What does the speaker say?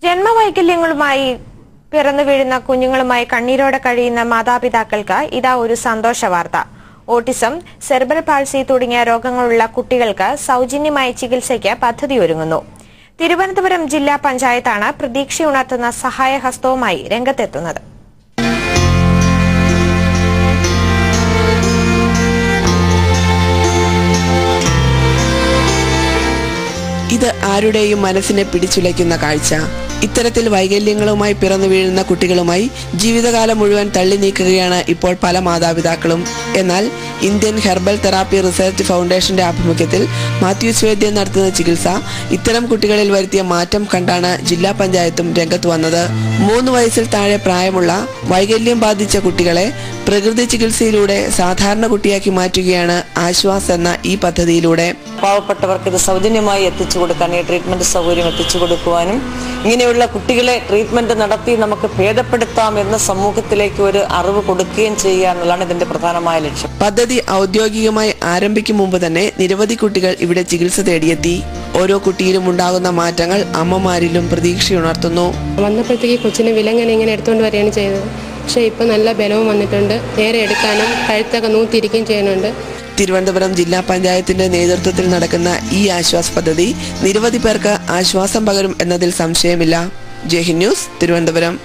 ജന്മവൈകല്യങ്ങളുമായി പിറന്നു വീഴുന്ന കുഞ്ഞുങ്ങളുമായി കണ്ണീരോടെ കഴിയുന്ന മാതാപിതാക്കൾക്ക് ഇതാ ഒരു സന്തോഷ വാർത്ത. ഓട്ടിസം, സെറിബ്രൽ പാൾസി തുടങ്ങിയ രോഗങ്ങളുള്ള കുട്ടികൾക്ക് സൗജന്യമായ ചികിത്സയ്ക്ക് പദ്ധതി ഒരുങ്ങുന്നു. തിരുവനന്തപുരം ജില്ലാ പഞ്ചായത്താണ് പ്രതീക്ഷയുണർത്തുന്ന സഹായഹസ്തവുമായി രംഗത്തെത്തുന്നത്. ഇത് ആരുടെയും മനസ്സിനെ പിടിച്ചുലയ്ക്കുന്ന കാഴ്ച. ഇത്തരത്തിൽ വൈകല്യങ്ങളുമായി പിറന്നു വീഴുന്ന കുട്ടികളുമായി ജീവിതകാലം മുഴുവൻ തള്ളി നീക്കുകയാണ് ഇപ്പോൾ പല മാതാപിതാക്കളും. എന്നാൽ ഇന്ത്യൻ ഹെർബൽ തെറാപ്പി റിസർച്ച് ഫൗണ്ടേഷന്റെ ആഭിമുഖ്യത്തിൽ മാത്യൂസ് വൈദ്യൻ നടത്തുന്ന ചികിത്സ ഇത്തരം കുട്ടികളിൽ വരുത്തിയ മാറ്റം കണ്ടാണ് ജില്ലാ പഞ്ചായത്തും രംഗത്ത് വന്നത്. 3 വയസ്സിൽ താഴെ പ്രായമുള്ള വൈകല്യം ബാധിച്ച കുട്ടികളെ പ്രകൃതി ചികിത്സയിലൂടെ സാധാരണ കുട്ടിയാക്കി മാറ്റുകയാണ് ആശ്വാസ് എന്ന ഈ പദ്ധതിയിലൂടെ. പാവപ്പെട്ടവർക്ക് ഇത് സൗജന്യമായി എത്തിച്ചു കൊടുക്കാൻ, ഈ ട്രീറ്റ്മെന്റ് സൗകര്യം എത്തിച്ചു കൊടുക്കുവാനും ഇങ്ങനെയുള്ള കുട്ടികളെ ട്രീറ്റ്മെന്റ് നടത്തി നമുക്ക് ഭേദപ്പെടുത്താം എന്ന സമൂഹത്തിലേക്ക് ഒരു അറിവ് കൊടുക്കുകയും ചെയ്യുക എന്നുള്ളതാണ് ഇതിന്റെ പ്രധാനമായ ലക്ഷ്യം. പദ്ധതി ഔദ്യോഗികമായി ആരംഭിക്കും മുമ്പ് തന്നെ നിരവധി കുട്ടികൾ ഇവിടെ ചികിത്സ തേടിയെത്തി. ഓരോ കുട്ടിയിലും ഉണ്ടാകുന്ന മാറ്റങ്ങൾ അമ്മമാരിലും പ്രതീക്ഷയുണർത്തുന്നു. വന്നപ്പോഴത്തേക്ക് കൊച്ചിനെ വിലങ്ങനെ ഇങ്ങനെ എടുത്തുകൊണ്ട് വരികയാണ് ചെയ്തത്. പക്ഷെ ഇപ്പൊ നല്ല ബലവും വന്നിട്ടുണ്ട്. നേരെ എടുക്കാനും കഴുത്തൊക്കെ നൂത്തിരിക്കുകയും ചെയ്യുന്നുണ്ട്. തിരുവനന്തപുരം ജില്ലാ പഞ്ചായത്തിന്റെ നേതൃത്വത്തിൽ നടക്കുന്ന ഈ ആശ്വാസ് പദ്ധതി നിരവധി പേർക്ക് ആശ്വാസം പകരും എന്നതിൽ സംശയമില്ല. ജയ്ഹിന്ദ് ന്യൂസ്, തിരുവനന്തപുരം.